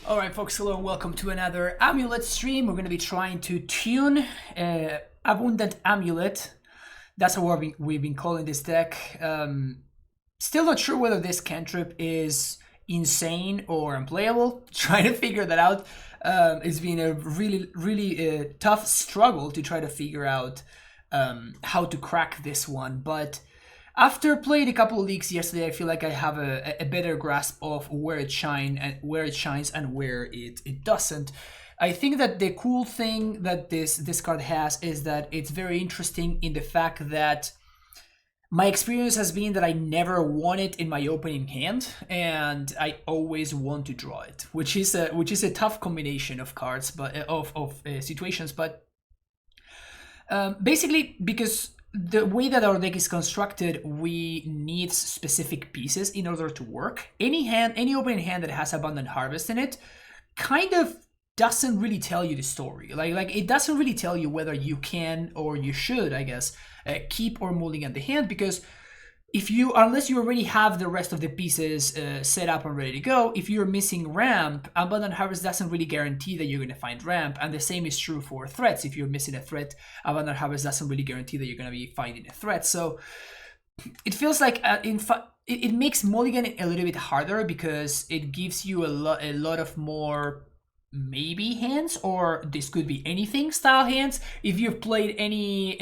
Alright folks, hello and welcome to another AmuLIT stream. We're going to be trying to tune Abundant AmuLIT. That's what we've been calling this deck. Still not sure whether this cantrip is insane or unplayable. Trying to figure that out. It's been a really tough struggle to try to figure out how to crack this one, but after playing a couple of leagues yesterday, I feel like I have a better grasp of where it shines and where it doesn't. I think that the cool thing that this card has is that it's very interesting in the fact that my experience has been that I never won it in my opening hand, and I always want to draw it, which is a tough combination of cards, but of situations. But basically, because the way that our deck is constructed, we need specific pieces in order to work. Any opening hand that has Abundant Harvest in it kind of doesn't really tell you the story. Like it doesn't really tell you whether you can or you should, I guess, keep or mulligan the hand, because unless you already have the rest of the pieces set up and ready to go, if you're missing ramp, Abundant Harvest doesn't really guarantee that you're going to find ramp, and the same is true for threats. If you're missing a threat, Abundant Harvest doesn't really guarantee that you're going to be finding a threat. So it feels like it makes mulligan a little bit harder because it gives you a lot of more maybe hands, or this could be anything style hands. If you've played any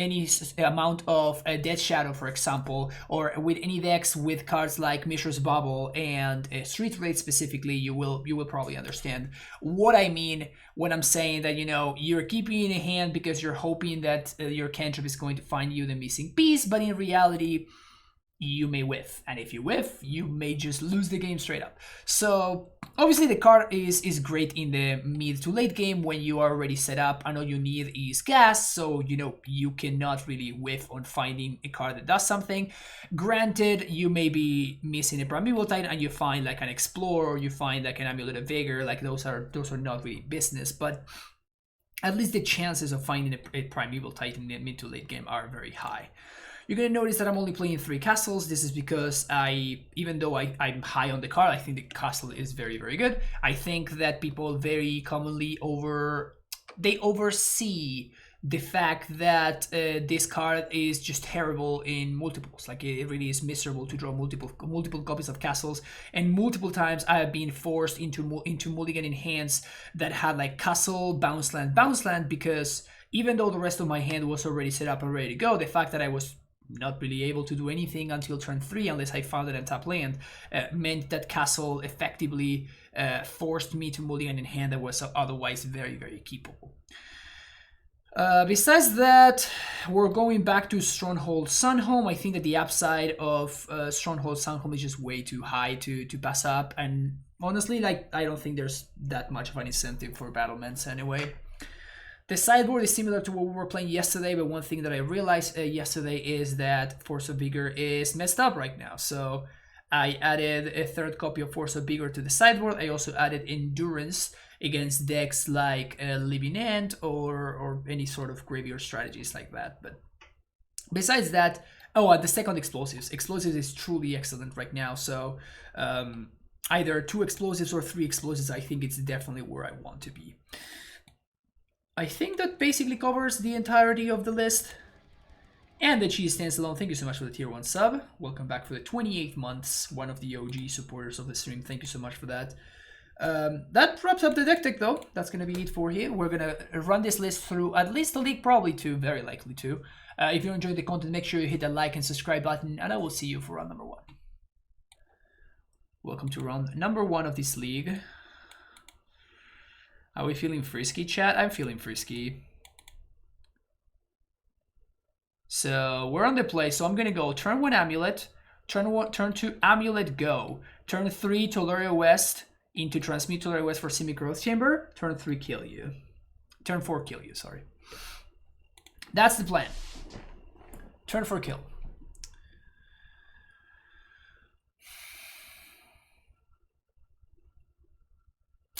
amount of Death Shadow, for example, or with any decks with cards like Mishra's Bubble and Street Raid specifically, you will probably understand what I mean when I'm saying that, you know, you're keeping in a hand because you're hoping that your cantrip is going to find you the missing piece, but in reality you may whiff, and if you whiff, you may just lose the game straight up. So obviously the card is great in the mid to late game when you are already set up and all you need is gas, so you know you cannot really whiff on finding a card that does something. Granted, you may be missing a Primeval Titan and you find like an Explorer, or you find like an Amulet of Vigor. Like those are not really business, but at least the chances of finding a Primeval Titan in the mid to late game are very high. You're going to notice that I'm only playing 3 castles. This is because even though I'm high on the card, I think the castle is very, very good. I think that people very commonly oversee the fact that this card is just terrible in multiples. Like it really is miserable to draw multiple copies of castles, and multiple times I have been forced into mulligan in hands that had like castle, bounce land, because even though the rest of my hand was already set up and ready to go, the fact that I was not really able to do anything until turn 3 unless I found an untap land meant that castle effectively forced me to mulligan in hand that was otherwise very, very keepable. Besides that, we're going back to Stronghold Sunhome. I think that the upside of Stronghold Sunhome is just way too high to pass up, and honestly, like, I don't think there's that much of an incentive for Battlements anyway. The sideboard is similar to what we were playing yesterday, but one thing that I realized yesterday is that Force of Vigor is messed up right now. So I added a 3rd copy of Force of Vigor to the sideboard. I also added Endurance against decks like Living End or any sort of graveyard strategies like that. But besides that, the second Explosives. Explosives is truly excellent right now. So either 2 Explosives or 3 Explosives, I think it's definitely where I want to be. I think that basically covers the entirety of the list. And the cheese stands alone. Thank you so much for the tier 1 sub. Welcome back for the 28 months. One of the OG supporters of the stream. Thank you so much for that. That wraps up the deck though. That's going to be it for here. We're going to run this list through at least a league, probably 2, very likely 2. If you enjoyed the content, make sure you hit that like and subscribe button, and I will see you for round number 1. Welcome to round number 1 of this league. Are we feeling frisky, chat? I'm feeling frisky. So we're on the play, so I'm gonna go turn 1 Amulet, turn 2 Amulet go, turn 3 Tolaria West into Transmute Tolaria West for Simic Growth Chamber, turn 3 kill you. Turn 4 kill you, sorry. That's the plan. Turn 4 kill.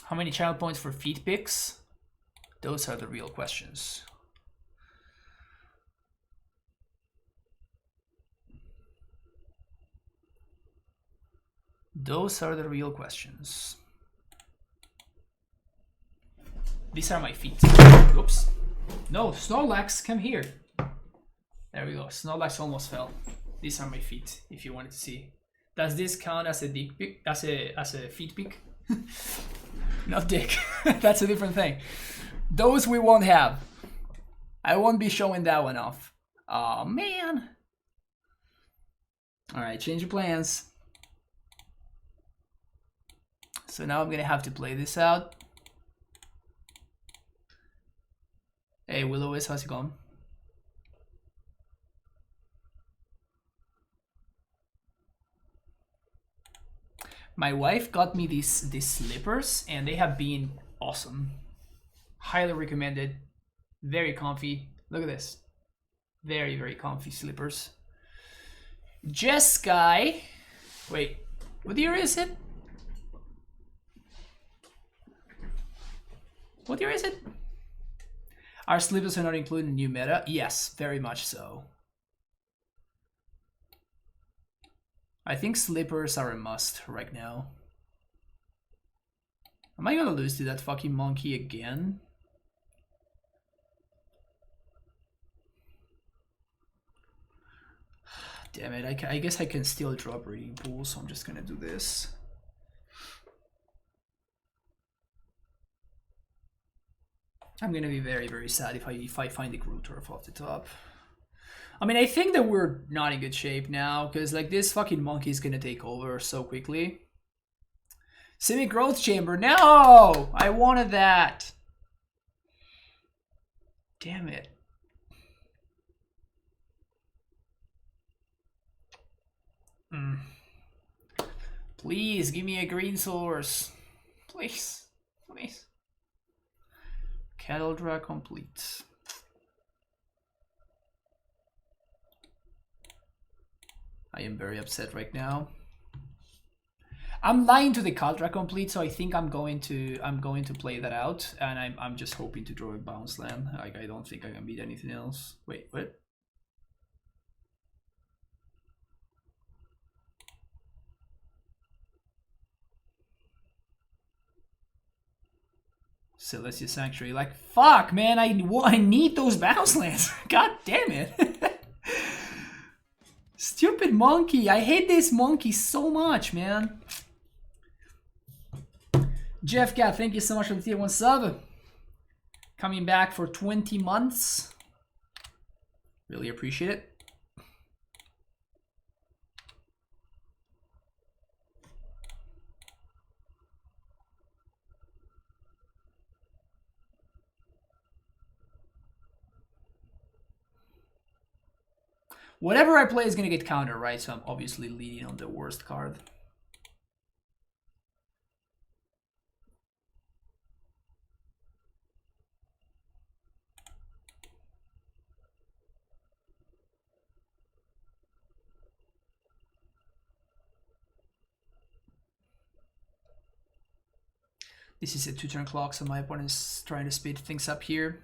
How many channel points for feed picks? Those are the real questions. Those are the real questions. These are my feet. Oops. No, Snorlax, come here. There we go. Snorlax almost fell. These are my feet, if you wanted to see. Does this count as a dick pic? As a feet pic? Not dick. That's a different thing. Those we won't have. I won't be showing that one off. Oh man. Alright, change your plans. So now I'm gonna have to play this out. Hey Willow-Wisp, how's it going? My wife got me these slippers and they have been awesome. Highly recommended. Very comfy. Look at this. Very, very comfy slippers. Jeskai. Wait, what year is it? What year is it? Our slippers are not included in new meta? Yes, very much so. I think slippers are a must right now. Am I gonna lose to that fucking monkey again? Damn it, I guess I can still drop Breeding Pool, so I'm just gonna do this. I'm gonna be very, very sad if I find the Groot Turf off the top. I mean, I think that we're not in good shape now, because like this fucking monkey is gonna take over so quickly. Semi-growth chamber, no! I wanted that. Damn it. Please, give me a green source. Please, please. Cattle Dra complete. I am very upset right now. I'm lying to the Caldra complete, so I think I'm going to play that out, and I'm just hoping to draw a bounce land. Like I don't think I can beat anything else. Wait, what? Celestia Sanctuary, like fuck, man! I need those bounce lands. God damn it! Stupid monkey! I hate this monkey so much, man. Jeff Cat, thank you so much for the tier 1 sub. Coming back for 20 months. Really appreciate it. Whatever I play is going to get counter, right? So I'm obviously leading on the worst card. This is a 2-turn clock, so my opponent is trying to speed things up here.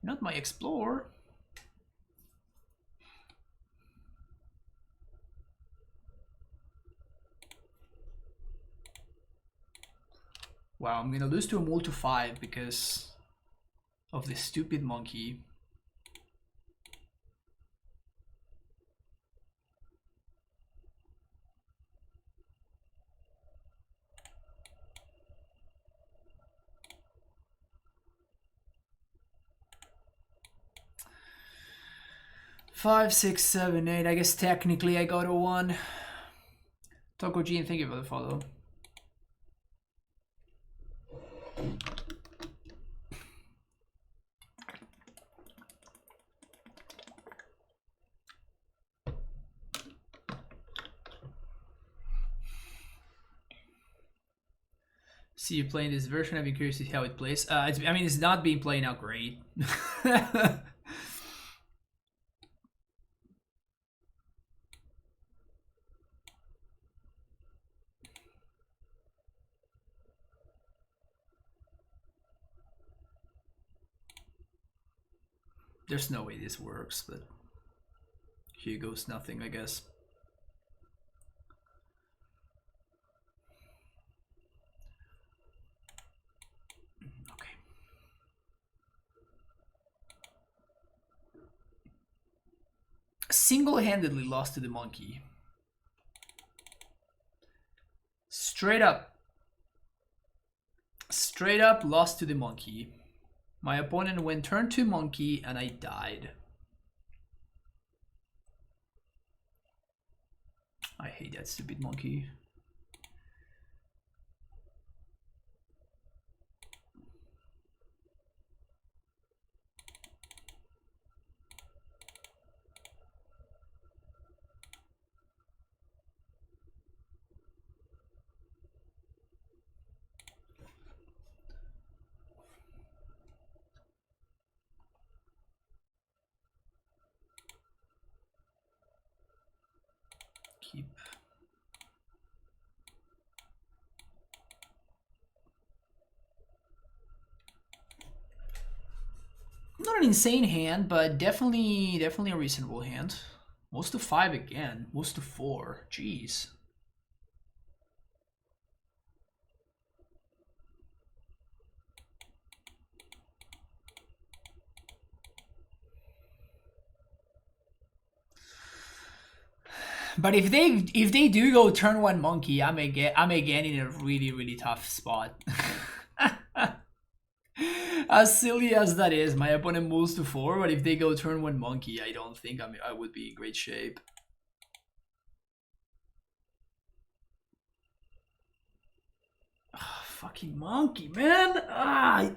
Not my Explorer. Wow, I'm gonna lose to a Mul to 5 because of this stupid monkey. Five, six, seven, eight. I guess technically I got a 1. Toko Jean, thank you for the follow. See you playing this version. I'd be curious to see how it plays. I mean, it's not being playing out great. There's no way this works, but here goes nothing, I guess. Okay. Single-handedly lost to the monkey. Straight up lost to the monkey. My opponent went turn 2 monkey and I died. I hate that stupid monkey. Keep. Not an insane hand, but definitely a reasonable hand. Most to 5 again. Most to 4. Jeez. But if they do go turn 1 monkey, I'm again in a really tough spot. As silly as that is, my opponent moves to 4, but if they go turn 1 monkey, I don't think I would be in great shape. Oh, fucking monkey, man! Ah,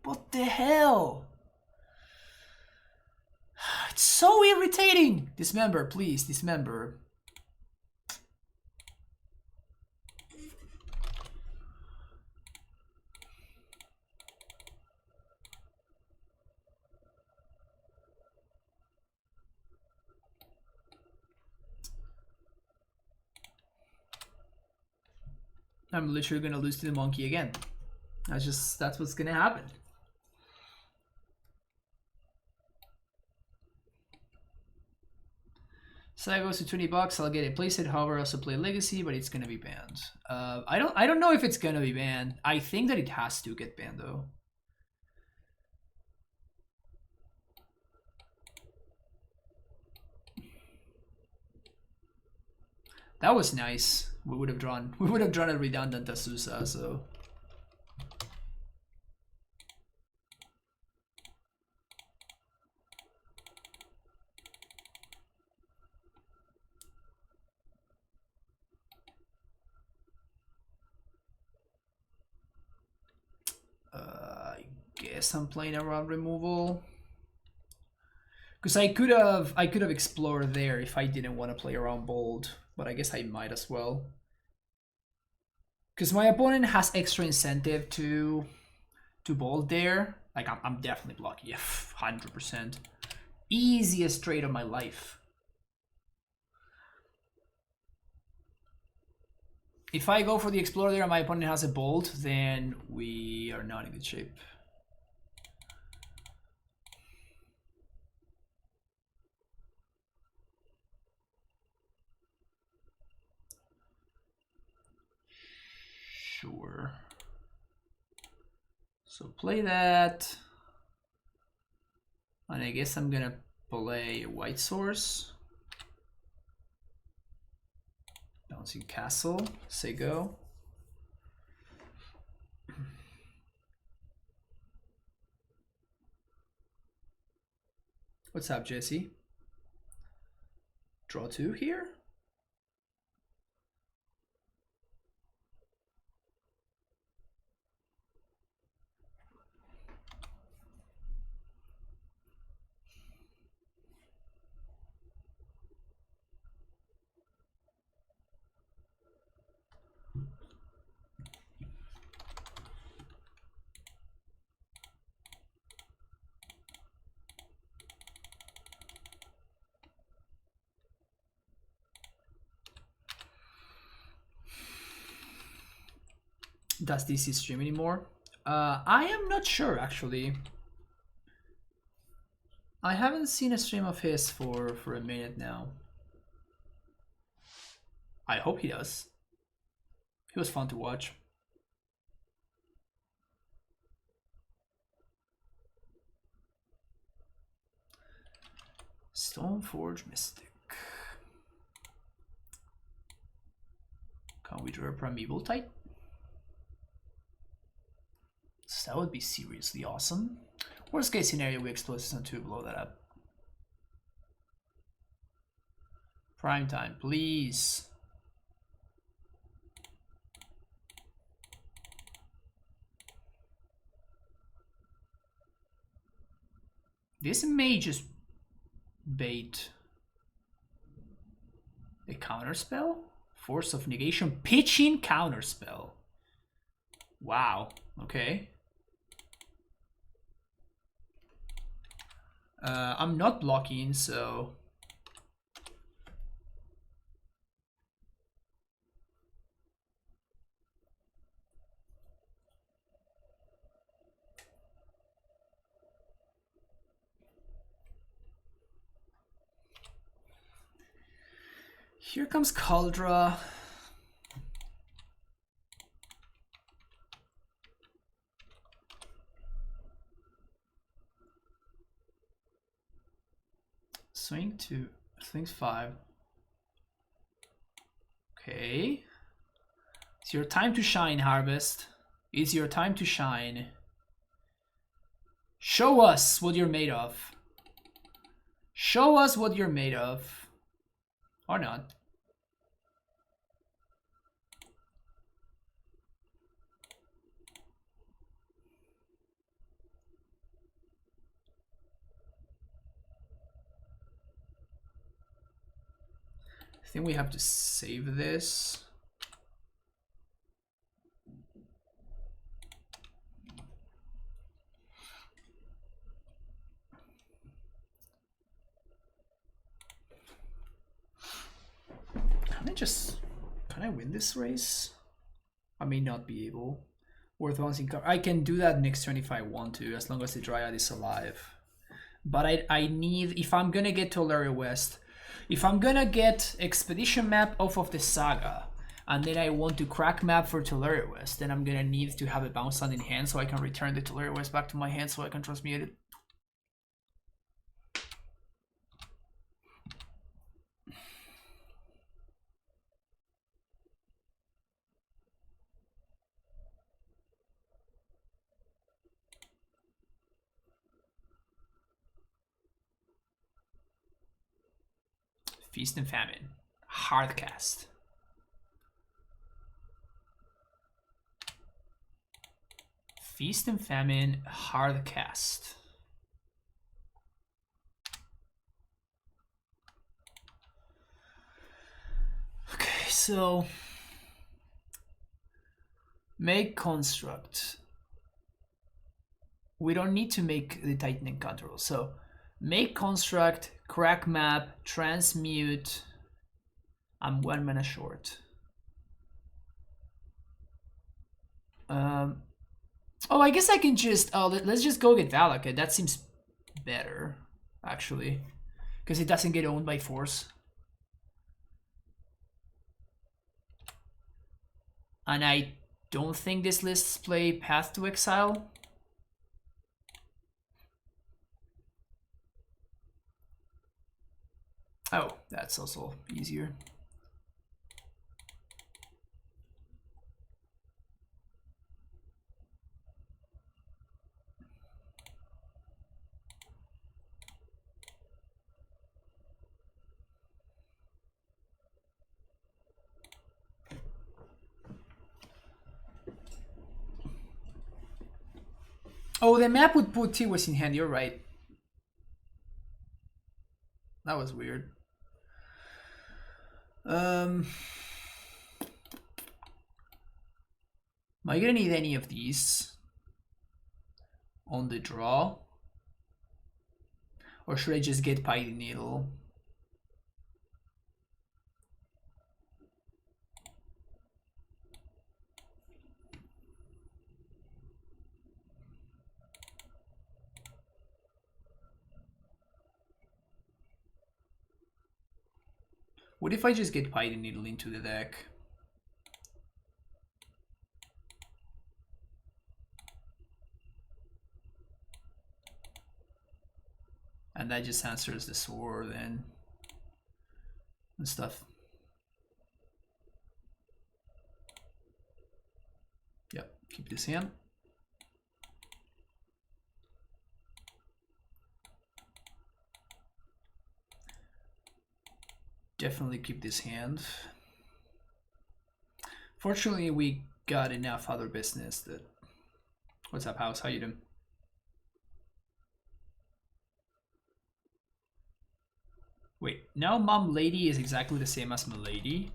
what the hell? It's so irritating! Dismember, please, dismember. I'm literally gonna lose to the monkey again. That's what's gonna happen. So that goes to $20. I'll get it playset. However, I also play Legacy, but it's gonna be banned. I don't know if it's gonna be banned. I think that it has to get banned though. That was nice. We would have drawn a redundant Azusa, so. I guess I'm playing around removal. Because I could have explored there if I didn't want to play around bold, but I guess I might as well. Because my opponent has extra incentive to bold there. Like I'm definitely blocking. Yeah, 100%. Easiest trade of my life. If I go for the explorer there and my opponent has a bolt, then we are not in good shape. Sure. So play that. And I guess I'm gonna play a white source. Bouncing castle, say go. What's up, Jesse? Draw 2 here? Does DC stream anymore? I am not sure actually. I haven't seen a stream of his for a minute now. I hope he does. He was fun to watch. Stoneforge Mystic. Can we draw a Primeval type? So that would be seriously awesome. Worst case scenario, we explode System 2, blow that up. Prime time, please. This may just bait a counterspell? Force of Negation, pitching counterspell. Wow, okay. I'm not blocking, so... Here comes Caldra. Swing 2, swings 5. Okay. It's your time to shine, Harvest. It's your time to shine. Show us what you're made of. Show us what you're made of. Or not. I think we have to save this. Can I win this race? I may not be able. Worth once in I can do that next turn if I want to, as long as the Dryad is alive. But I need, if I'm gonna get Tolaria West, if I'm gonna get Expedition map off of the Saga, and then I want to crack map for Tolaria West, then I'm gonna need to have a bounce land in hand so I can return the Tolaria West back to my hand so I can transmute it. Feast and Famine. Hard cast. Feast and Famine, hard cast. Okay, so make construct. We don't need to make the Tightening control. So make construct, crack map, transmute. I'm 1 mana short. Oh, I guess I can just, let's just go get Valakut. That seems better, actually. Because it doesn't get owned by force. And I don't think this lists play Path to Exile. Oh, that's also easier. Oh, the map would put T-West in hand, you're right. That was weird. Am I gonna need any of these on the draw? Or should I just get Pithing Needle? What if I just get Piety Needle into the deck? And that just answers the sword and stuff. Yep, keep this hand. Definitely keep this hand. Fortunately, we got enough other business that... What's up, House? How you doing? Wait, now Mom Lady is exactly the same as Milady.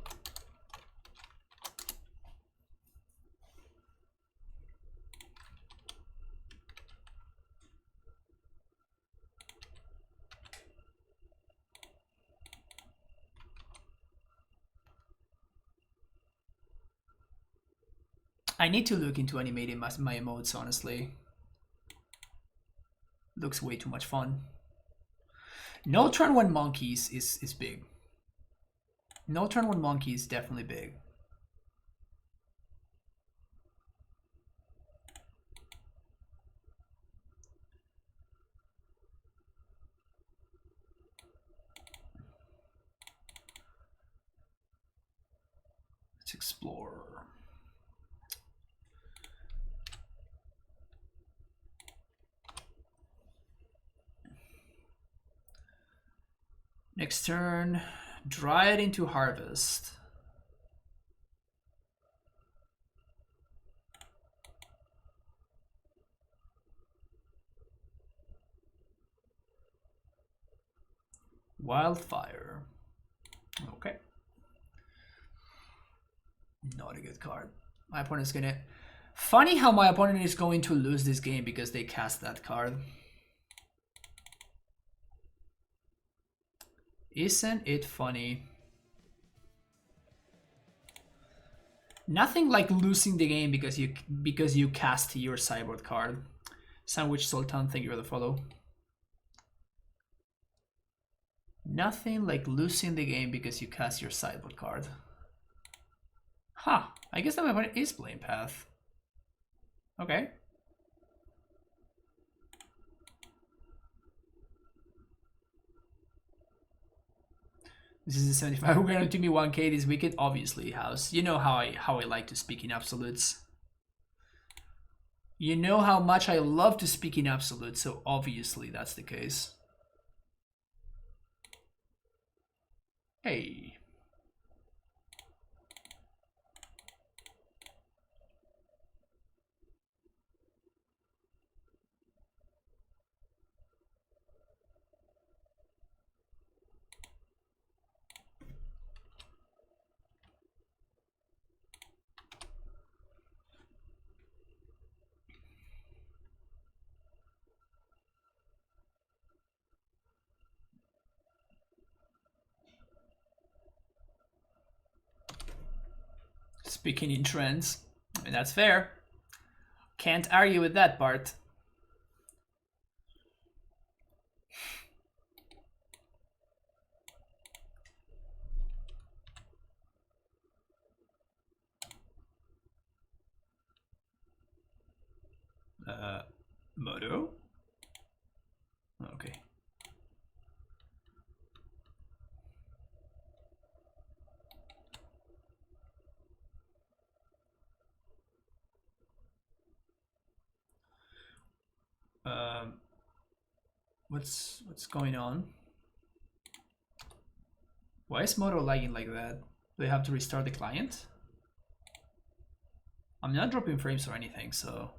I need to look into animating my emotes, honestly. Looks way too much fun. No turn 1 monkeys is big. No turn 1 monkey is definitely big. Let's explore. Next turn, draw it into harvest. Wildfire. Okay. Not a good card. My opponent's gonna... Funny how my opponent is going to lose this game because they cast that card. Isn't it funny? Nothing like losing the game because you cast your sideboard card. Sandwich Sultan, thank you for the follow. Nothing like losing the game because you cast your sideboard card. Huh, I guess that my opponent is playing Path. Okay. This is a 75. We're gonna do me 1k this weekend, obviously, House. You know how I like to speak in absolutes. You know how much I love to speak in absolutes, so obviously that's the case. Hey. Speaking in trends. I mean, that's fair. Can't argue with that, Bart. Moto? Okay. What's going on? Why is Moto lagging like that? Do they have to restart the client? I'm not dropping frames or anything, so...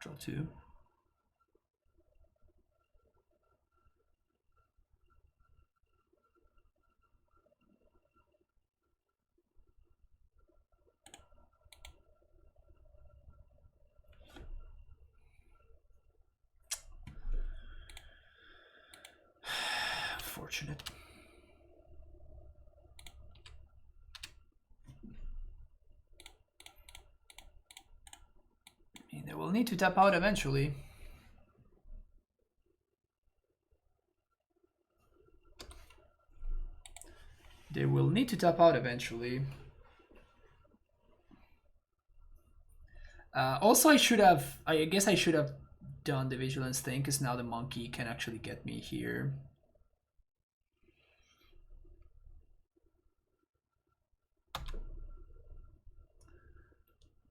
Draw 2. Fortunate. I mean, they will need to tap out eventually. They will need to tap out eventually. Also, I guess I should have done the vigilance thing, because now the monkey can actually get me here.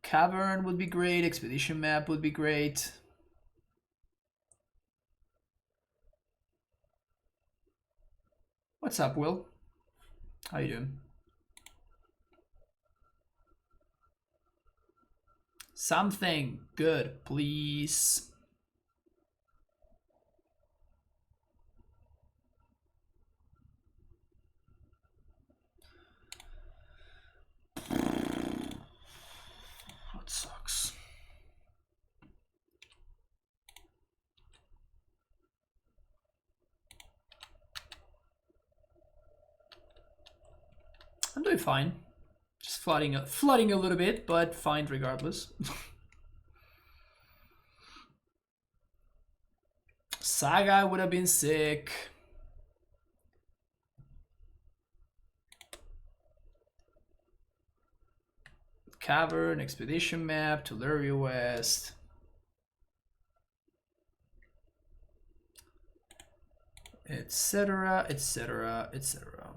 Cavern would be great, expedition map would be great. What's up, Will? How you doing? Something good, please. That sucks. I'm doing fine. Just flooding a little bit, but fine regardless. Saga would have been sick. Cavern, expedition map, Tulare West. Etc, etc, etc.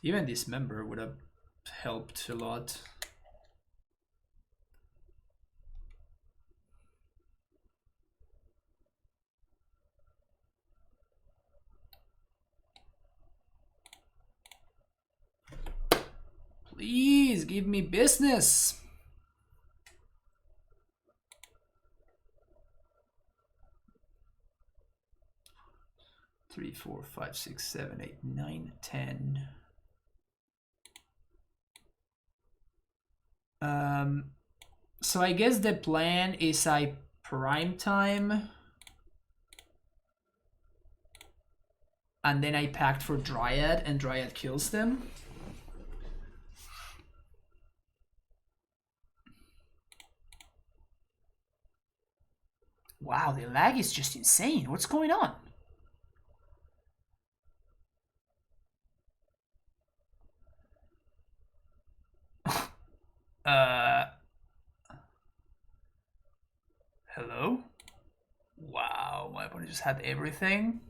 Even Dismember would have helped a lot. Please give me business. Three, 4, 5, 6, 7, 8, 9, 10. So I guess the plan is I prime time, and then I packed for Dryad, and Dryad kills them. Wow, the lag is just insane. What's going on? Hello? Wow, my opponent just had everything.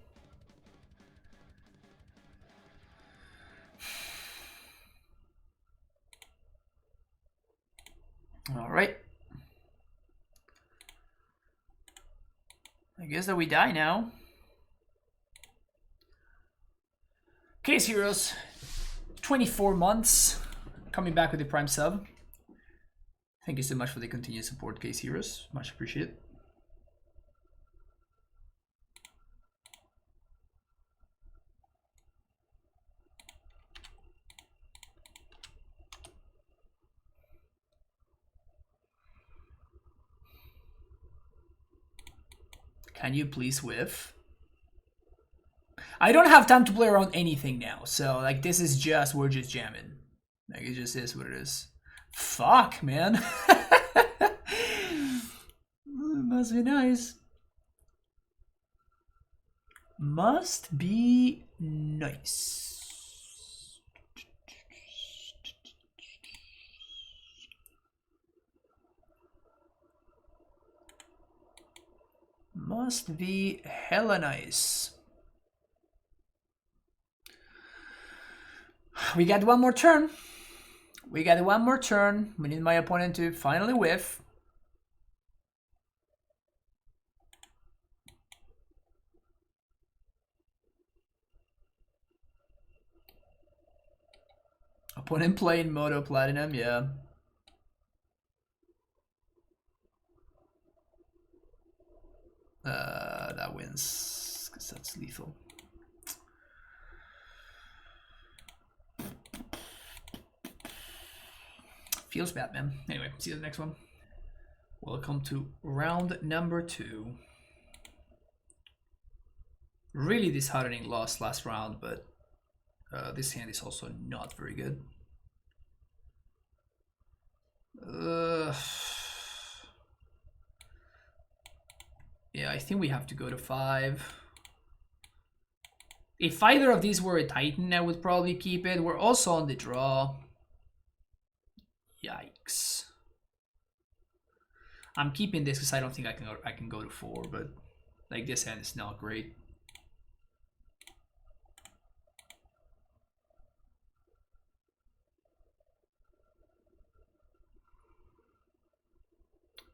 All right. I guess that we die now. Case Heroes, 24 months, coming back with the Prime sub. Thank you so much for the continued support, Case Heroes. Much appreciated. Can you please whiff? I don't have time to play around anything now, so like this is just, we're just jamming. Like it just is what it is. Fuck, man. Must be nice. Must be nice. Must be hella nice. We got one more turn. We got one more turn. We need my opponent to finally whiff. Opponent playing Moto Platinum, yeah. That wins, because that's lethal. Feels bad, man. Anyway, see you in the next one. Welcome to round number 2. Really disheartening loss last round, but this hand is also not very good. I think we have to go to 5. If either of these were a Titan, I would probably keep it. We're also on the draw. Yikes. I'm keeping this because I don't think I can go to 4, but like this hand is not great.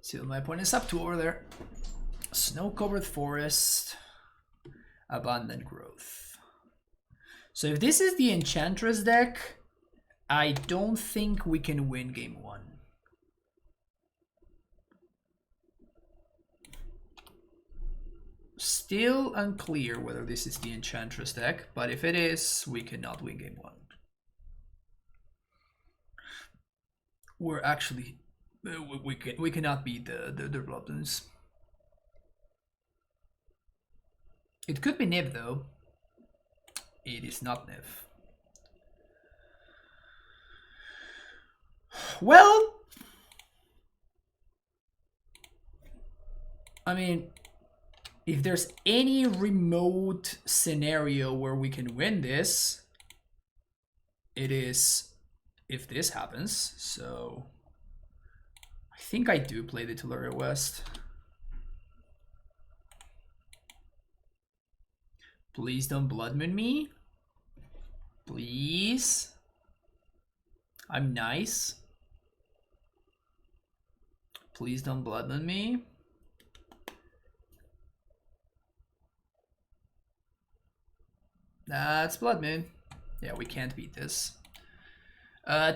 See what my opponent is up to over there. Snow-covered forest, abundant growth. So if this is the Enchantress deck, I don't think we can win game 1. Still unclear whether this is the Enchantress deck, but if it is, we cannot win game 1. We're actually we cannot beat the Bloodlines. It could be Nib though. It is not Nib. Well, I mean, if there's any remote scenario where we can win this, it is if this happens. So I think I do play the Tellurian West. Please don't Blood Moon me. Please. I'm nice. Please don't Blood Moon me. That's Blood Moon. Yeah, we can't beat this.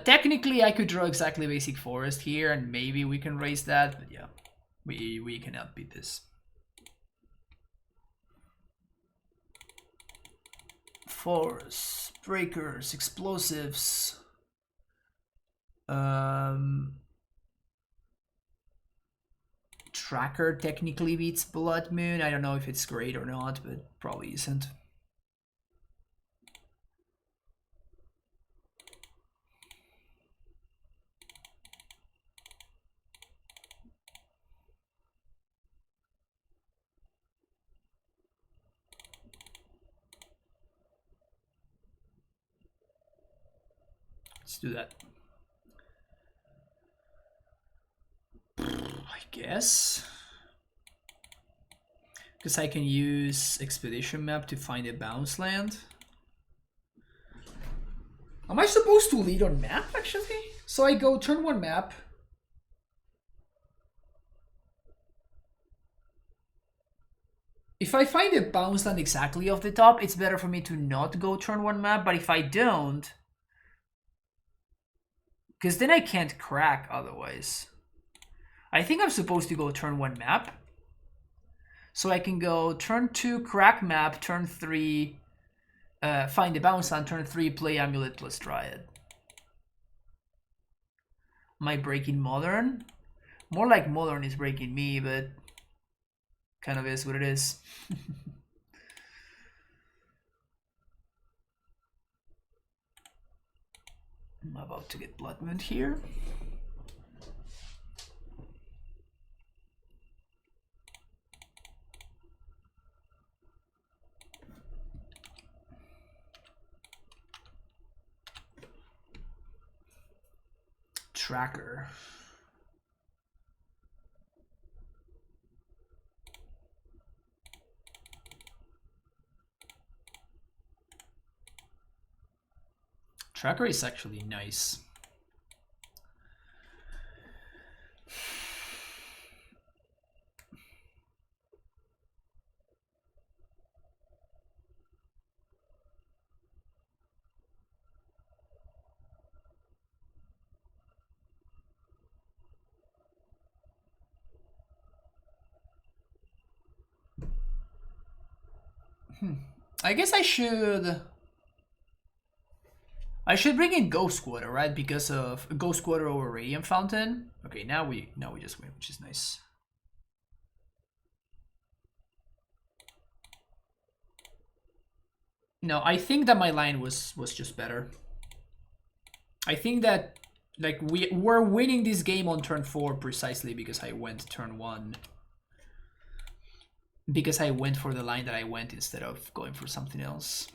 Technically, I could draw exactly basic forest here, and maybe we can raise that. But yeah, we cannot beat this. Forests, breakers, explosives. Tracker technically beats Blood Moon. I don't know if it's great or not, but probably isn't. Let's do that. I guess. Because I can use Expedition Map to find a bounce land. Am I supposed to lead on map, actually? So I go turn 1 map. If I find a bounce land exactly off the top, it's better for me to not go turn 1 map. But if I don't, because then I can't crack otherwise. I think I'm supposed to go turn 1 map. So I can go turn 2 crack map, turn 3 find the bounce land, turn 3 play AmuLIT plus Dryad. Am I breaking Modern? More like Modern is breaking me, but kind of is what it is. I'm about to get Blood Moon here. Tracker. Tracker is actually nice. I guess I should bring in Ghost Quarter, right? Because of Ghost Quarter over Radiant Fountain. Okay, now we just win, which is nice. No, I think that my line was just better. I think that like we're winning this game on turn 4 precisely because I went turn 1. because I went for the line that I went instead of going for something else.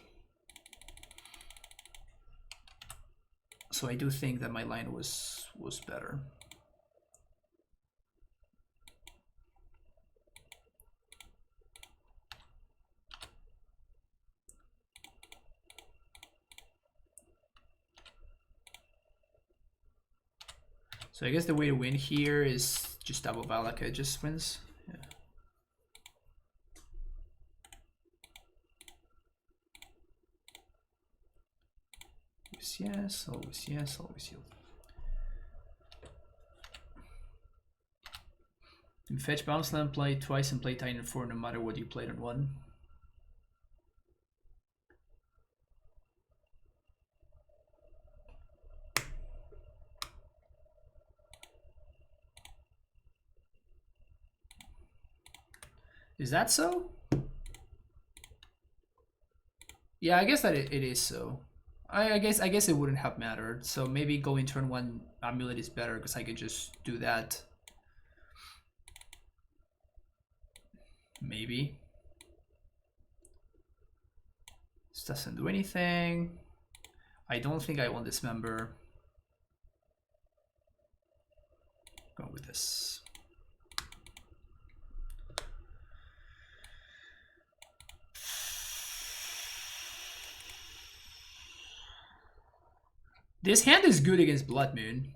So I do think that my line was better. So I guess the way to win here is just double Valaka just wins. Yeah. Yes, always yes, always you. You fetch bounce land, play twice and play Titan 4 no matter what you played on 1. Is that so? Yeah, I guess that it is so. I guess it wouldn't have mattered. So maybe going turn 1 AmuLIT is better because I can just do that. Maybe. This doesn't do anything. I don't think I want this member. Go with this. This hand is good against Blood Moon.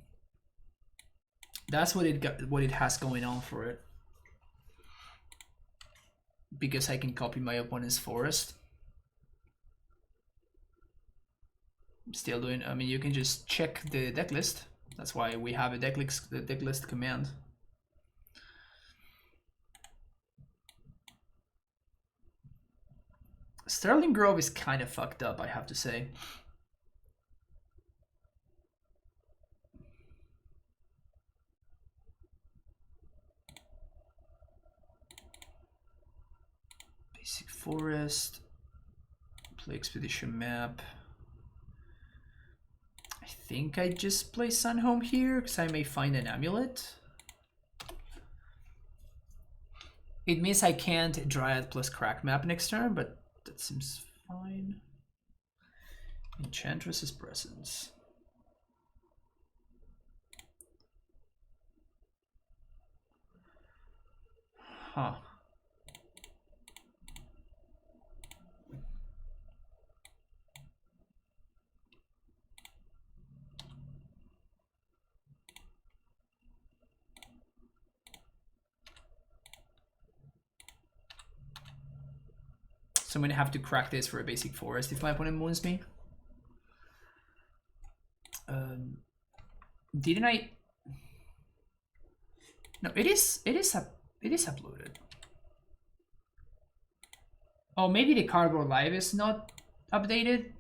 That's what it has going on for it. Because I can copy my opponent's forest. Still doing, I mean, you can just check the deck list. That's why we have a deck list command. Sterling Grove is kind of fucked up, I have to say. Basic forest. Play expedition map. I think I just play Sunhome here because I may find an AmuLIT. It means I can't Dryad plus Crack map next turn, but that seems fine. Enchantress's presence. Huh. So I'm gonna have to crack this for a basic forest if my opponent moons me. Didn't I? No, it is uploaded. Oh, maybe the cardboard live is not updated.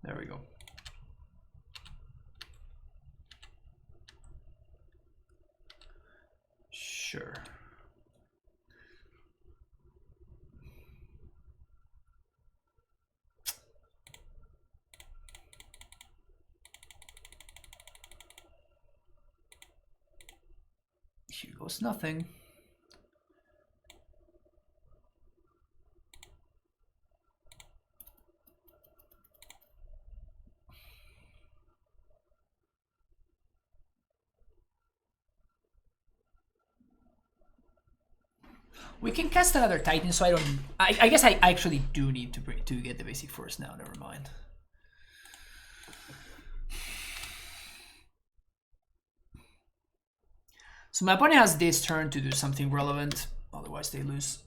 There we go. Sure. Here goes nothing. We can cast another Titan, so I don't. I guess I actually do need to get the basic forest now. Never mind. So my opponent has this turn to do something relevant, otherwise they lose.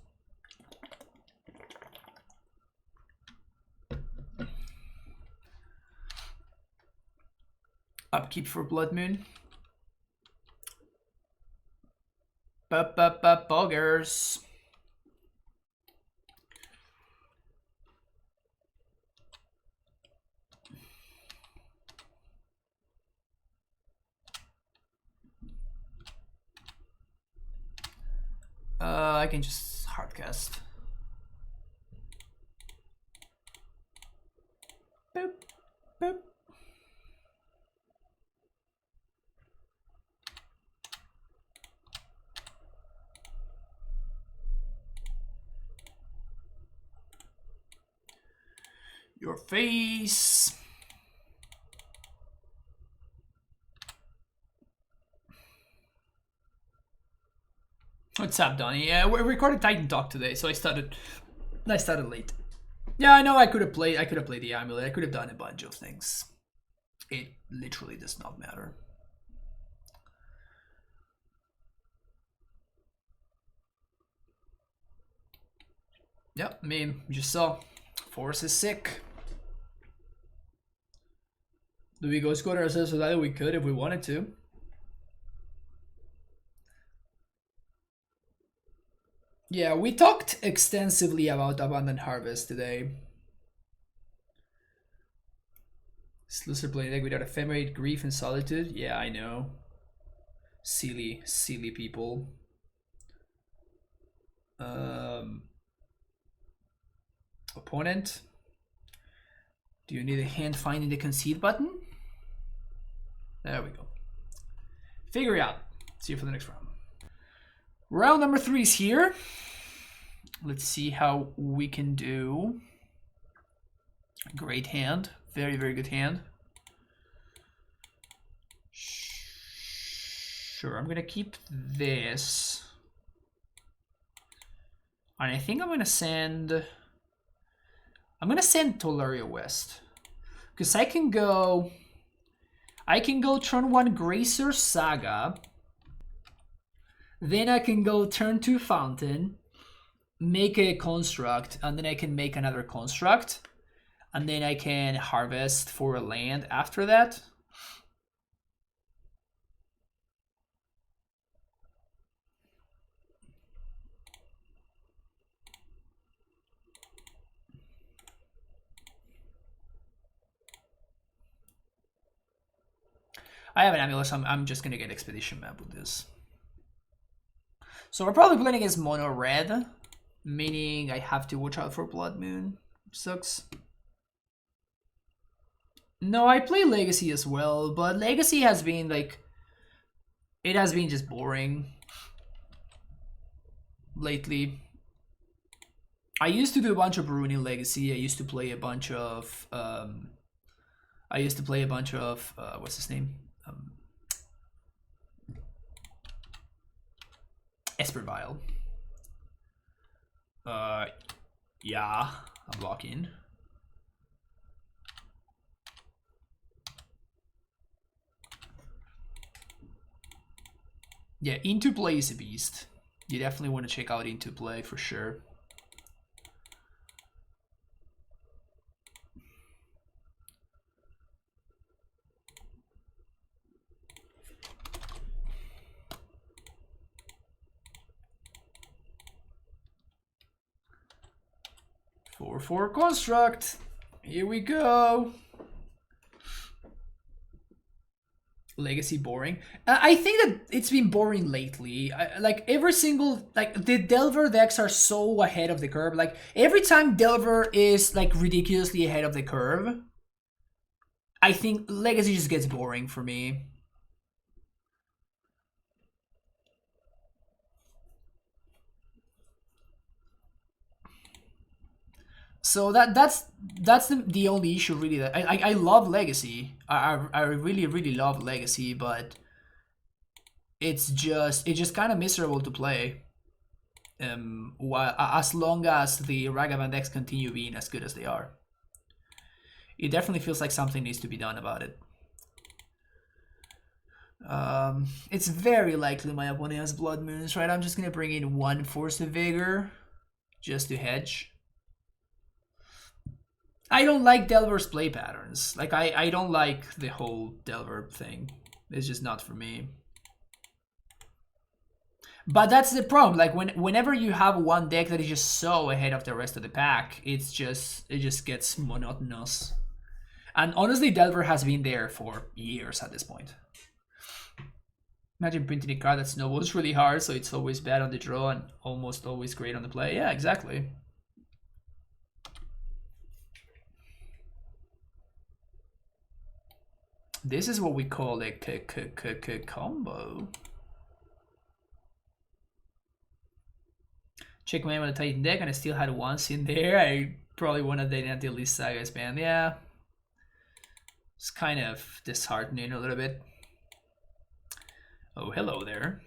Upkeep for Blood Moon. Boggers. I can just hardcast. Boop. Your face. What's up, Donnie? Yeah, we recorded Titan Talk today, so I started late. Yeah, I know I could have played the AmuLIT. I could have done a bunch of things. It literally does not matter. Yep, I mean, you just saw. Force is sick. Do we go score ourselves with that? We could if we wanted to. Yeah, we talked extensively about Abundant Harvest today. Sluicer playing deck without Ephemerate, Grief, and Solitude. Yeah, I know. Silly people. Opponent. Do you need a hand finding the concede button? There we go. Figure it out. See you for the next round. Round number 3 is here. Let's see how we can do. Great hand. Very, very good hand. Sure, I'm gonna keep this. And I think I'm gonna send Tolaria West. Because I can go turn 1 Gracer Saga. Then I can go turn 2 Fountain, make a construct, and then I can make another construct. And then I can harvest for a land after that. I have an amulet, so I'm just gonna get Expedition Map with this. So we're probably playing against mono red, meaning I have to watch out for Blood Moon. Sucks. No, I play Legacy as well, but Legacy has been like, it has been just boring lately. I used to do a bunch of ruining Legacy. I used to play a bunch of what's his name? Espervile. Yeah, I'm blocking. Yeah, Into Play is a beast. You definitely want to check out Into Play for sure. For construct. Here we go. Legacy boring. I think that it's been boring lately. Like every single, like the Delver decks are so ahead of the curve. Like every time Delver is like ridiculously ahead of the curve, I think Legacy just gets boring for me. So that's the only issue really. That I love Legacy. I really love Legacy, but it's just kind of miserable to play. While as long as the Ragavan decks continue being as good as they are, it definitely feels like something needs to be done about it. It's very likely my opponent has Blood Moons, right? I'm just gonna bring in 1 Force of Vigor just to hedge. I don't like Delver's play patterns. Like, I don't like the whole Delver thing. It's just not for me. But that's the problem. Like, whenever you have one deck that is just so ahead of the rest of the pack, it just gets monotonous. And honestly, Delver has been there for years at this point. Imagine printing a card that snowballs really hard, so it's always bad on the draw and almost always great on the play. Yeah, exactly. This is what we call a combo. Check my Titan deck and I still had once in there. I Probably one of the until this saga is banned. Yeah. It's kind of disheartening a little bit. Oh, hello there.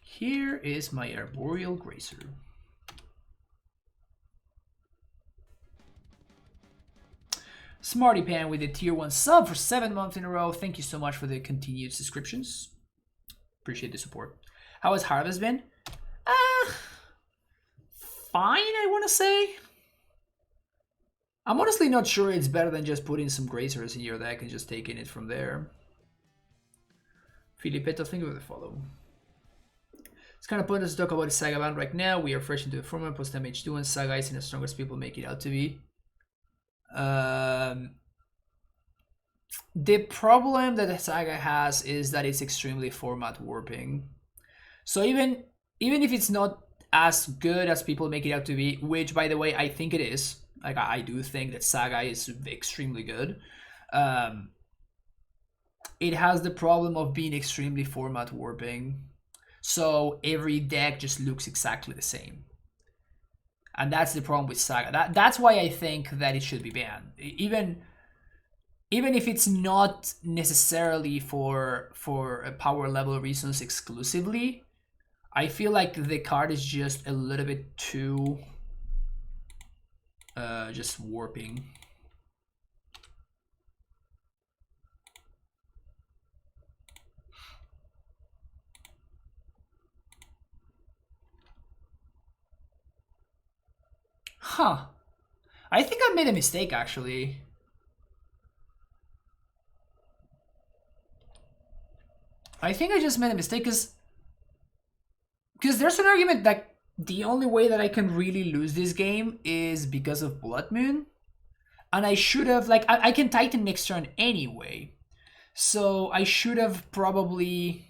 Here is my Arboreal Gracer. Smarty Pan with a tier 1 sub for 7 months in a row. Thank you so much for the continued subscriptions. Appreciate the support. How has Harvest been? Fine, I want to say. I'm honestly not sure it's better than just putting some Gracers in your deck and just taking it from there. Filipetto, thank you for the follow. It's kind of pointless to talk about the Saga ban right now. We are fresh into the format, post MH2, and Saga isn't as strong as people make it out to be. The problem that the Saga has is that it's extremely format warping. So even if it's not as good as people make it out to be, which by the way I think it is, like I do think that Saga is extremely good, it has the problem of being extremely format warping. So every deck just looks exactly the same. And that's the problem with Saga. That's why I think that it should be banned. Even if it's not necessarily for power level reasons exclusively, I feel like the card is just a little bit too just warping. Huh. I think I made a mistake actually. I think I just made a mistake because there's an argument that the only way that I can really lose this game is because of Blood Moon. And I should have, like, I can Titan next turn anyway. So I should have probably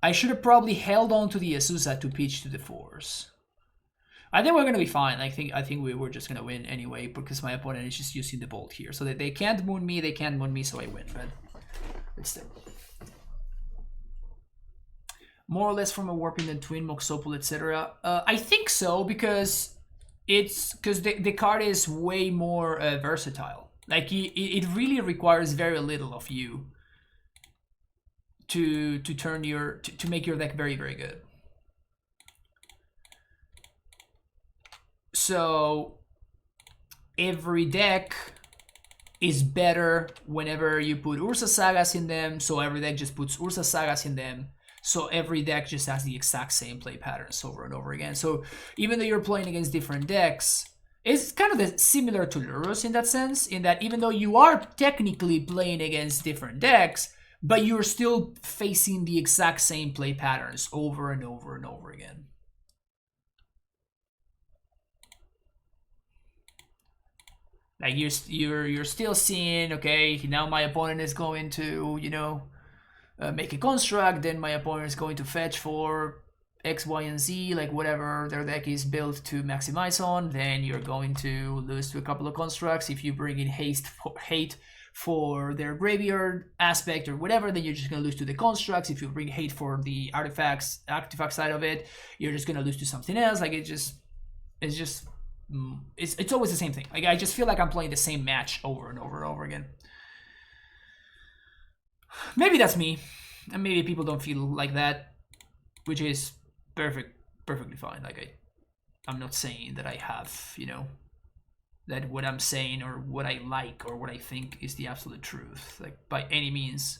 held on to the Azusa to pitch to the Force. I think we're gonna be fine. I think we were just gonna win anyway because my opponent is just using the Bolt here. So that they can't moon me, so I win, but still. More or less from a warping than Twin, Moxopol, etc. I think so because the card is way more versatile. Like it really requires very little of you to turn to make your deck very, very good. So every deck is better whenever you put Ursa Sagas in them. So every deck just puts Ursa Sagas in them. So every deck just has the exact same play patterns over and over again. So even though you're playing against different decks, it's kind of similar to Lurrus in that sense, in that even though you are technically playing against different decks, but you're still facing the exact same play patterns over and over and over again. Like you're still seeing, okay, now my opponent is going to, you know, make a construct, then my opponent is going to fetch for X, Y, and Z, like whatever their deck is built to maximize on, then you're going to lose to a couple of constructs. If you bring in hate for their graveyard aspect or whatever, then you're just going to lose to the constructs. If you bring hate for the artifact side of it, you're just going to lose to something else. Like it's always the same thing. Like I just feel like I'm playing the same match over and over and over again. Maybe that's me, and maybe people don't feel like that, which is perfectly fine. Like I'm not saying that I have, you know, that what I'm saying or what I like or what I think is the absolute truth, like by any means.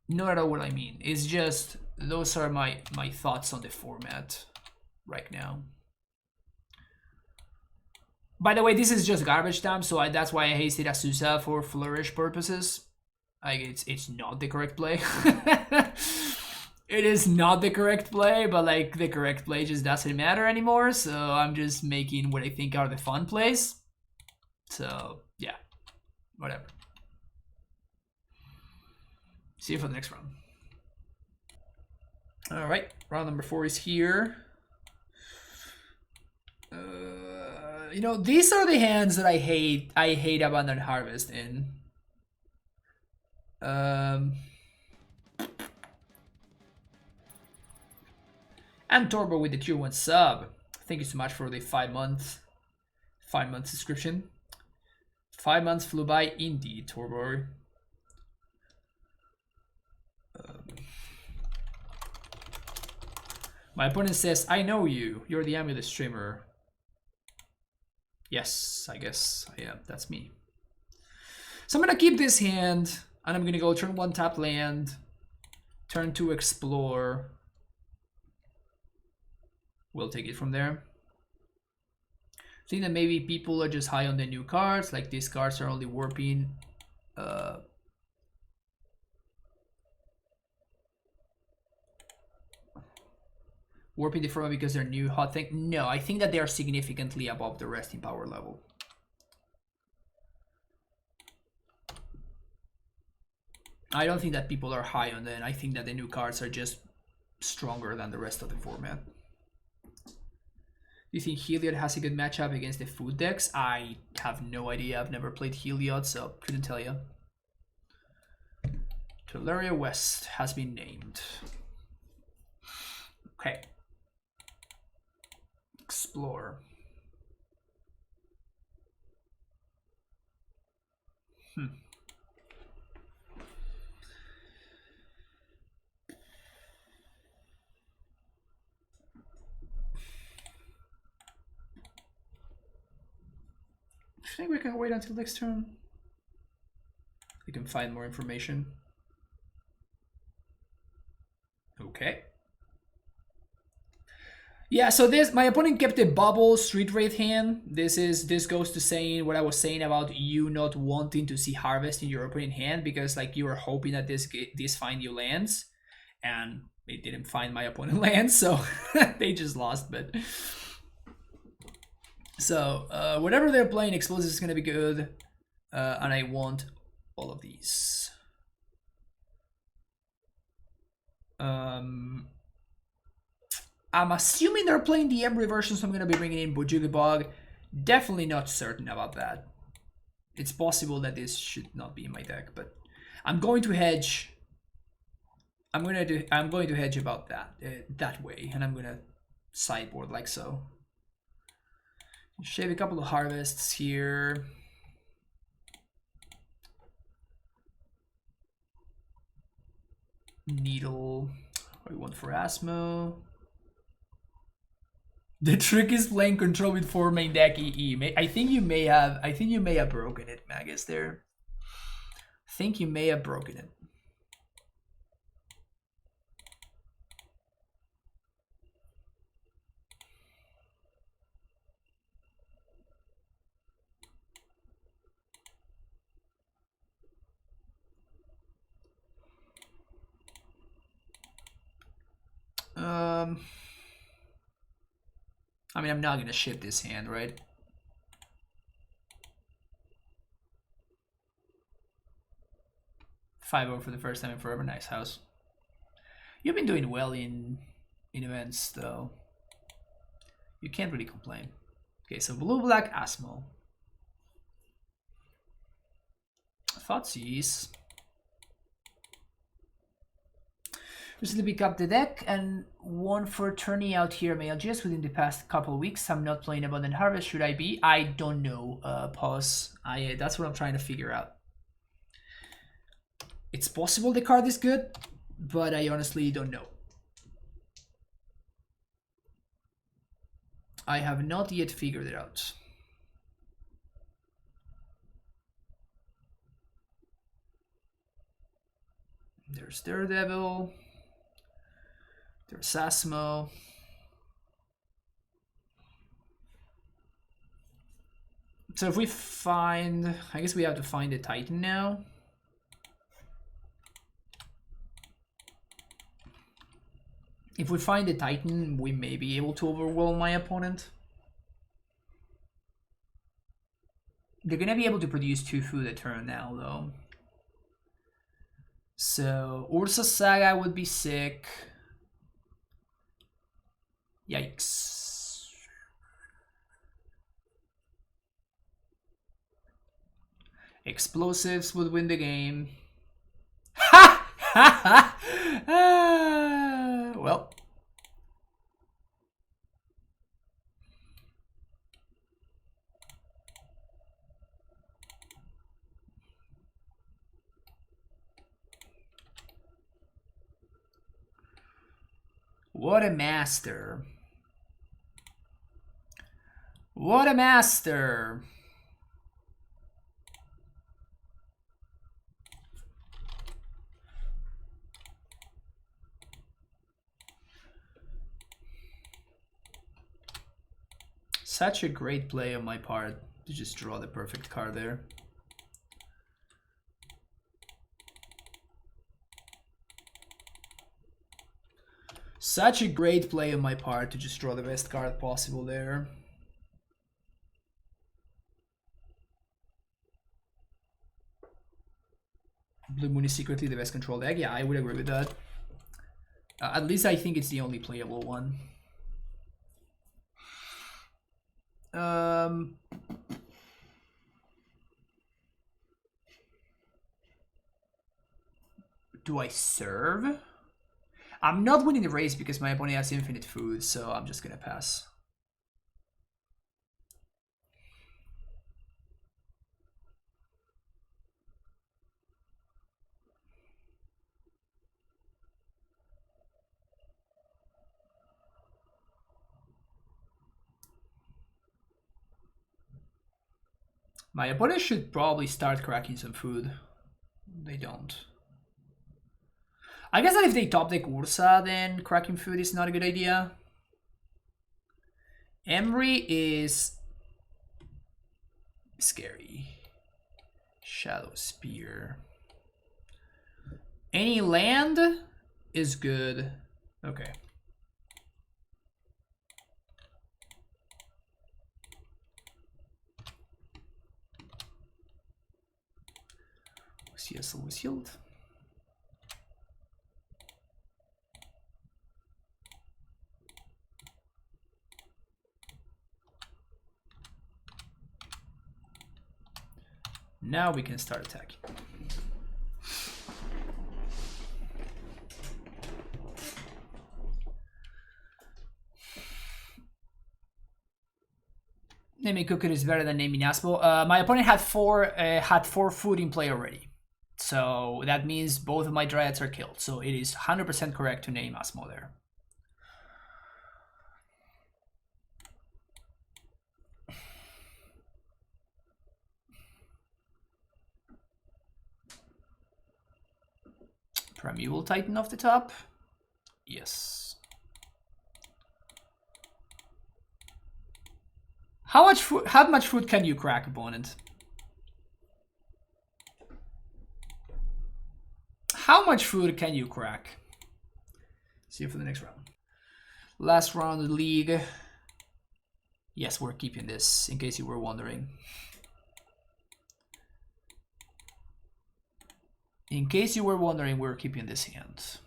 Not at all what I mean. It's just those are my thoughts on the format right now. By the way, this is just garbage time, so that's why I hasted Azusa for flourish purposes. Like it's not the correct play. It is not the correct play, but like the correct play just doesn't matter anymore. So I'm just making what I think are the fun plays. So yeah, whatever. See you for the next round. All right, round number 4 is here. You know, these are the hands that I hate. I hate Abundant Harvest in. And Torbo with the tier 1 sub. Thank you so much for the 5 month subscription. 5 months flew by indeed, Torbo. My opponent says, I know you. You're the AmuLIT streamer. Yes, I guess I am. That's me. So I'm gonna keep this hand, and I'm gonna go turn 1 tap land, turn 2 explore. We'll take it from there. I think that maybe people are just high on the new cards, like these cards are only warping. Warping the format because they're new hot thing. No, I think that they are significantly above the rest in power level. I don't think that people are high on them. I think that the new cards are just stronger than the rest of the format. Do you think Heliod has a good matchup against the food decks? I have no idea. I've never played Heliod, so couldn't tell you. Teleria West has been named. Okay. Explore. I think we can wait until next turn. We can find more information. Okay. Yeah, so this, my opponent kept a bubble Street Wraith hand. This goes to saying what I was saying about you not wanting to see Harvest in your opening hand because like you were hoping that this find you lands, and it didn't find my opponent lands, so they just lost. But so whatever they're playing, Explosive is gonna be good, and I want all of these. I'm assuming they're playing the Emry version, so I'm going to be bringing in Bujugibog. Definitely not certain about that. It's possible that this should not be in my deck, but I'm going to hedge. I'm going to hedge about that that way, and I'm going to sideboard like so. Shave a couple of harvests here. Needle. What do we want for Asmo? The trick is playing control with 4 main deck EE. I think you may have broken it, Magus. There. I think you may have broken it. I mean, I'm not gonna ship this hand, right? $5-0 for the first time in forever. Nice house. You've been doing well in events, though. You can't really complain. Okay, so blue-black Asmo. Thoughtseize. Recently pick up the deck and one for turning out here just within the past couple of weeks. I'm not playing Abundant Harvest. Should I be? I don't know. Pause. That's what I'm trying to figure out. It's possible the card is good, but I honestly don't know. I have not yet figured it out. There's Daredevil. There's Asmo. So if we find, I guess we have to find a Titan now. If we find a Titan, we may be able to overwhelm my opponent. They're gonna be able to produce 2 food a turn now, though. So Ursa Saga would be sick. Yikes. Explosives would win the game. Ha! Ha! Ha! Well. What a master. What a master. Such a great play on my part to just draw the perfect card there. Such a great play on my part to just draw the best card possible there. Blue Moon is secretly the best control deck. Yeah, I would agree with that. At least I think it's the only playable one. Do I serve? I'm not winning the race because my opponent has infinite food, so I'm just gonna pass. My opponent should probably start cracking some food. They don't. I guess that if they top deck Ursa, then cracking food is not a good idea. Emery is scary. Shadow Spear. Any land is good. Okay. CSL was healed. Now we can start attacking. Naming Cooker is better than naming Asmo. My opponent had four food in play already. So that means both of my Dryads are killed. So it is 100% correct to name Asmo there. Primeval Titan off the top. Yes. How much food can you crack, opponent? How much food can you crack? See you for the next round. Last round of the league. Yes, we're keeping this, in case you were wondering. In case you were wondering, we're keeping this hand.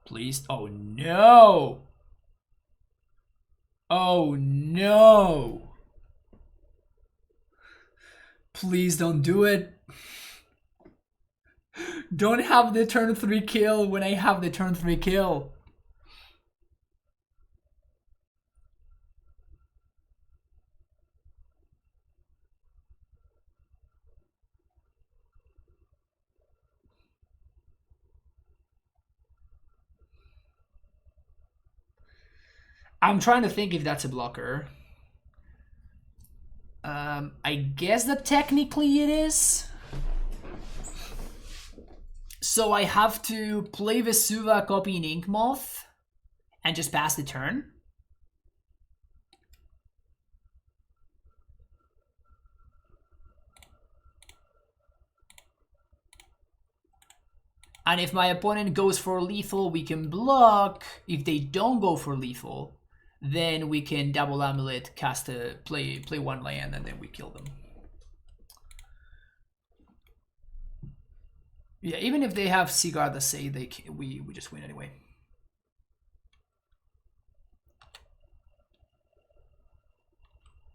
Please. Oh no! Oh no! Please don't do it. Don't have the turn 3 kill when I have the turn 3 kill. I'm trying to think if that's a blocker. I guess that technically it is. So I have to play Vesuva copying Inkmoth and just pass the turn. And if my opponent goes for lethal, we can block. If they don't go for lethal, then we can double AmuLIT, cast a play one land, and then we kill them. Yeah, even if they have Sigurd, say they can, we just win anyway.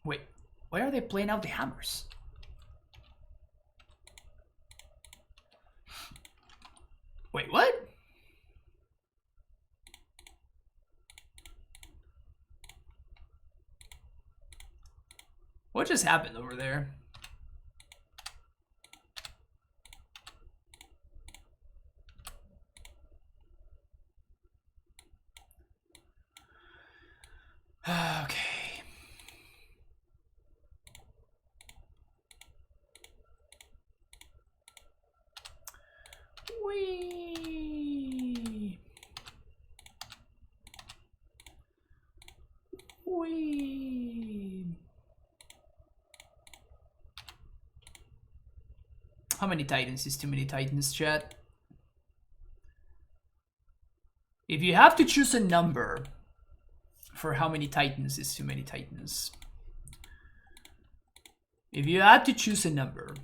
Wait, why are they playing out the hammers? Wait, what? What just happened over there? Okay. Wee. How many titans is too many titans, chat? If you have to choose a number for how many titans is too many titans. If you had to choose a number,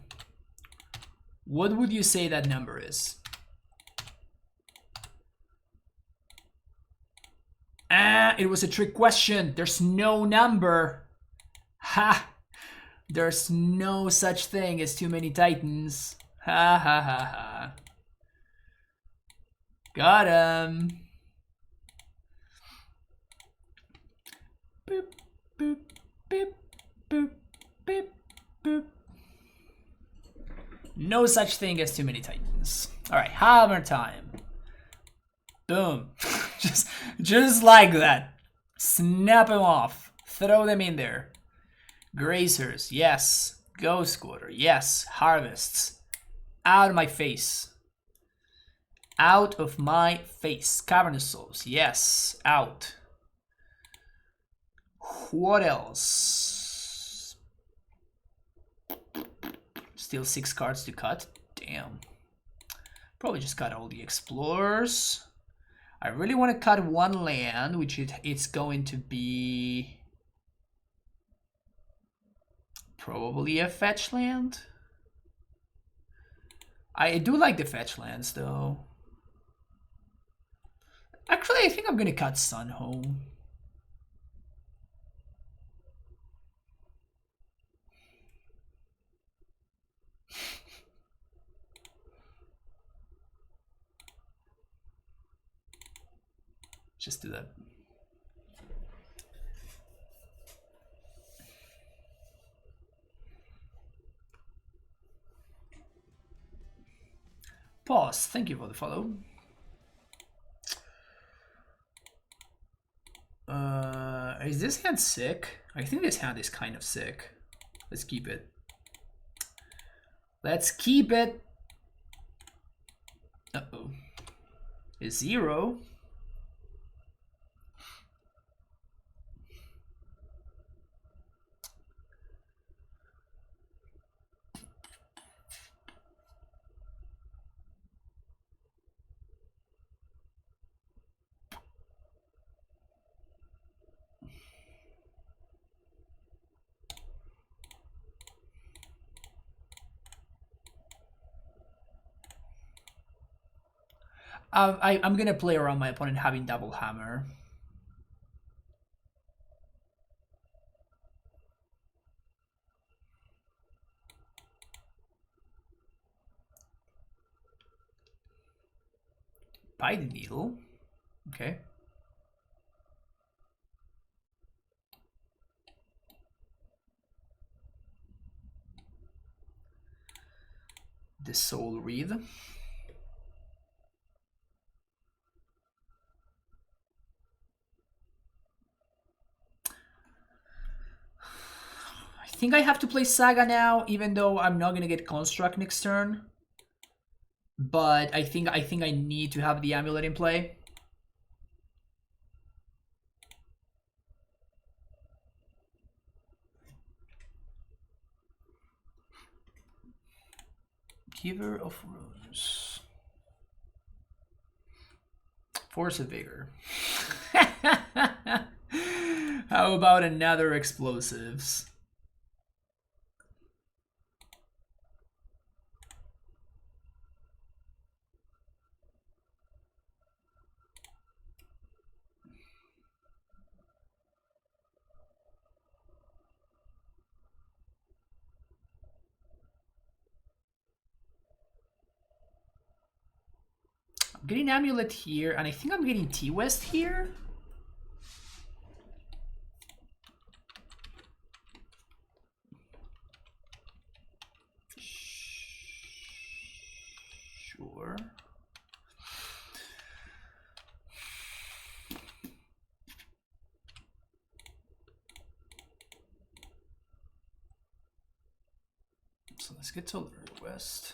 what would you say that number is? It was a trick question. There's no number. Ha! There's no such thing as too many titans. Ha ha ha ha. Got him. Boop, boop, boop, boop, boop, boop. No such thing as too many titans. Alright, hammer time. Boom. just like that. Snap them off. Throw them in there. Grazers, yes. Ghost Quarter, yes. Harvests. Out of my face. Out of my face. Cavernous Souls, yes. Out. What else? Still 6 cards to cut. Damn. Probably just cut all the Explorers. I really want to cut one land, which it's going to be probably a fetch land. I do like the fetch lands though. Actually, I think I'm gonna cut Sunhome. Just do that. Pause. Thank you for the follow. Is this hand sick? I think this hand is kind of sick. Let's keep it. Let's keep it. Uh-oh. Is 0. I'm gonna play around my opponent having double hammer. By the needle. Okay. The Soul Reed. I think I have to play Saga now, even though I'm not gonna get Construct next turn. But I think I need to have the Amulet in play. Giver of Runes. Force of Vigor. How about another Explosives? getting AmuLIT here, and I think I'm getting T-West here. Sure. So let's get to Lurrus.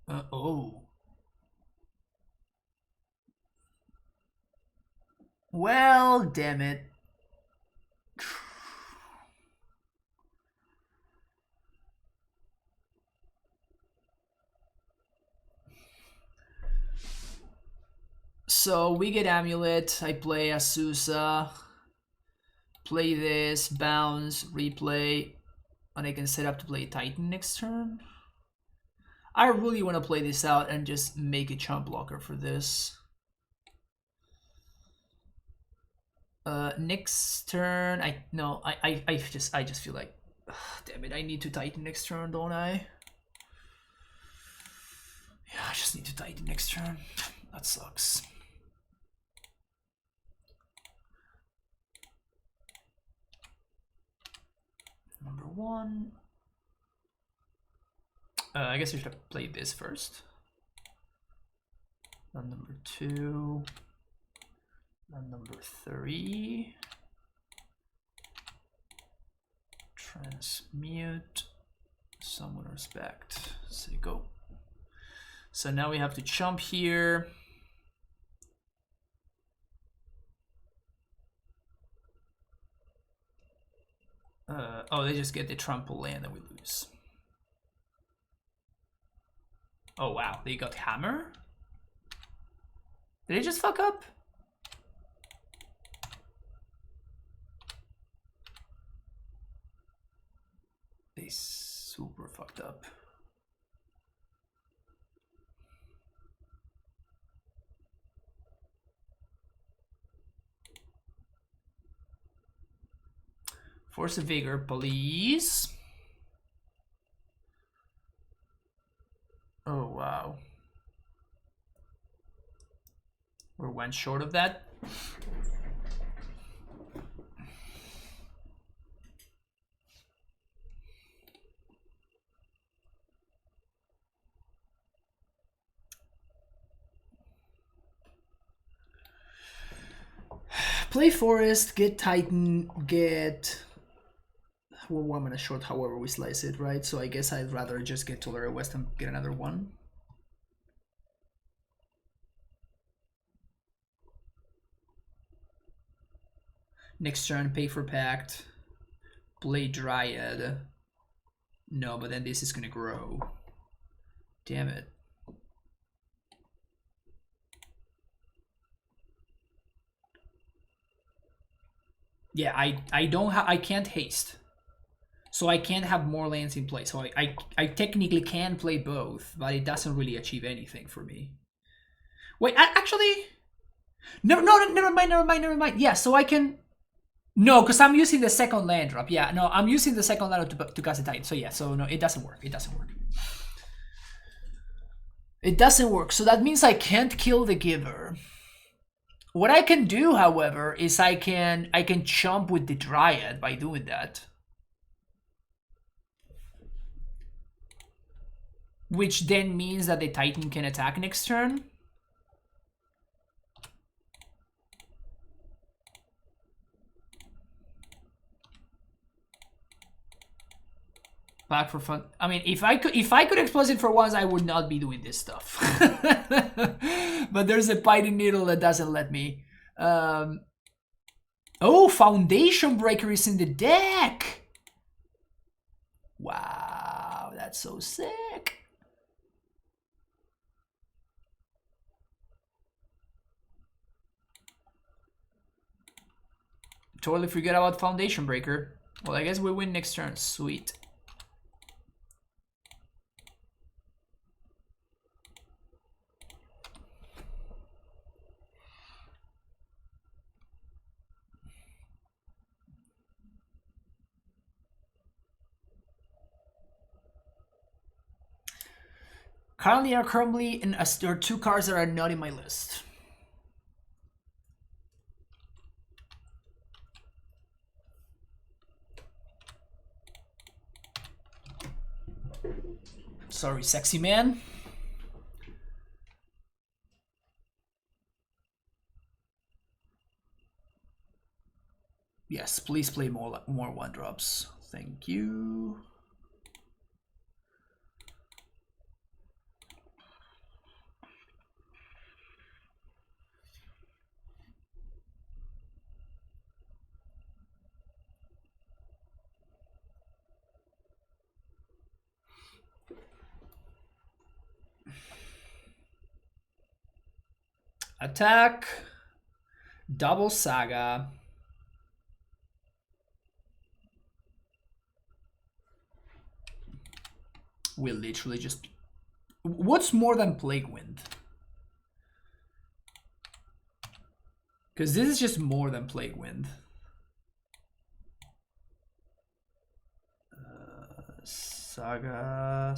Oh. Well, damn it. So we get AmuLIT, I play Azusa, play this, bounce, replay, and I can set up to play Titan next turn. I really want to play this out and just make a chump blocker for this. Next turn, I just feel like, ugh, damn it, I need to Titan next turn, don't I? Yeah, I just need to Titan next turn. That sucks. Number one. I guess I should have played this first. Then number two. Then number three. Transmute. Someone respect. Say go. So now we have to jump here. Oh, they just get the trample land and we lose. Oh wow, they got hammer? Did they just fuck up? They super fucked up. Force of Vigor, please. Oh, wow. We're one short of that. Play Forest, get Titan, get... Well, I'm gonna short however we slice it, right? So I guess I'd rather just get to Lurrus and get another one. Next turn, pay for Pact. Play Dryad. No, but then this is gonna grow. Damn it. Yeah, I can't haste. So I can't have more lands in play. So I technically can play both, but it doesn't really achieve anything for me. Wait, actually... Never mind. Yeah, so I can... No, because I'm using the second land drop. Yeah, no, I'm using the second land to cast a Titan. So yeah, so no, it doesn't work. It doesn't work. It doesn't work. So that means I can't kill the Giver. What I can do, however, is I can chump with the Dryad by doing that. Which then means that the Titan can attack next turn. Back for fun. I mean, if I could expose it for once, I would not be doing this stuff. But there's a biting needle that doesn't let me. Oh, Foundation Breaker is in the deck. Wow, that's so sick. Totally forget about Foundation Breaker. Well, I guess we win next turn. Sweet. Currently, and there are 2 cards that are not in my list. Sorry, sexy man. Yes, please play more 1-drops. Thank you. Attack. Double Saga. We'll literally just... What's more than Plague Wind? Because this is just more than Plague Wind. Saga...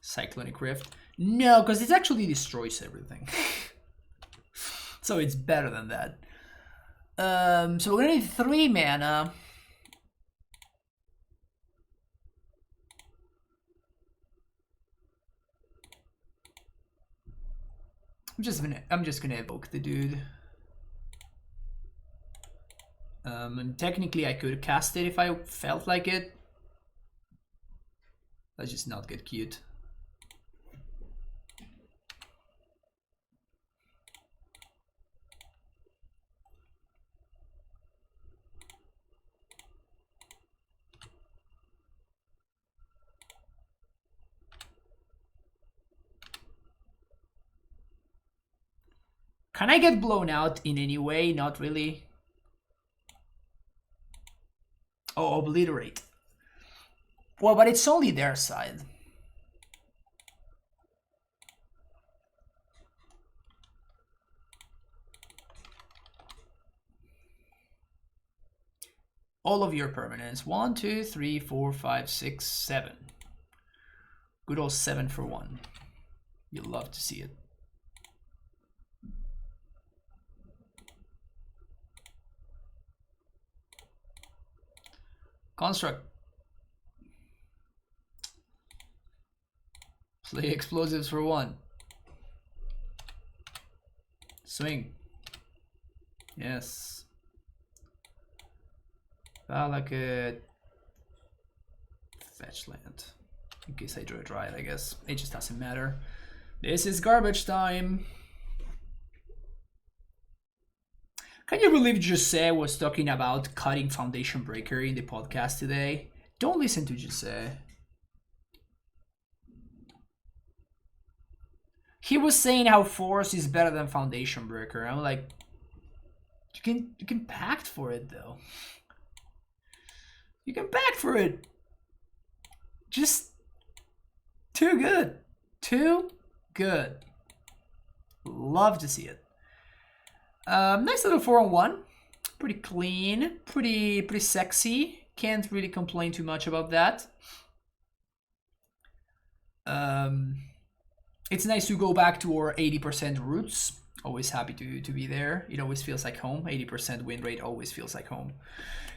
Cyclonic Rift. No, because it actually destroys everything. So it's better than that. So we're gonna need 3 mana. I'm just gonna evoke the dude. And technically I could cast it if I felt like it. Let's just not get cute. Can I get blown out in any way? Not really. Oh, obliterate. Well, but it's only their side. All of your permanents. 1, 2, 3, 4, 5, 6, 7. Good old 7 for 1. You'll love to see it. Construct. Play explosives for 1. Swing. Yes. Valakut. Fetch land. In case I draw it right, I guess. It just doesn't matter. This is garbage time. Can you believe Jeskai was talking about cutting Foundation Breaker in the podcast today? Don't listen to Jeskai. He was saying how Force is better than Foundation Breaker. I'm like, you can pact for it though. You can pact for it. Just too good. Too good. Love to see it. Nice little 4-on-1. Pretty clean, pretty sexy. Can't really complain too much about that. It's nice to go back to our 80% roots. Always happy to be there. It always feels like home. 80% win rate always feels like home.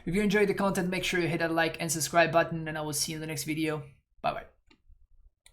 If you enjoyed the content, make sure you hit that like and subscribe button, and I will see you in the next video. Bye bye.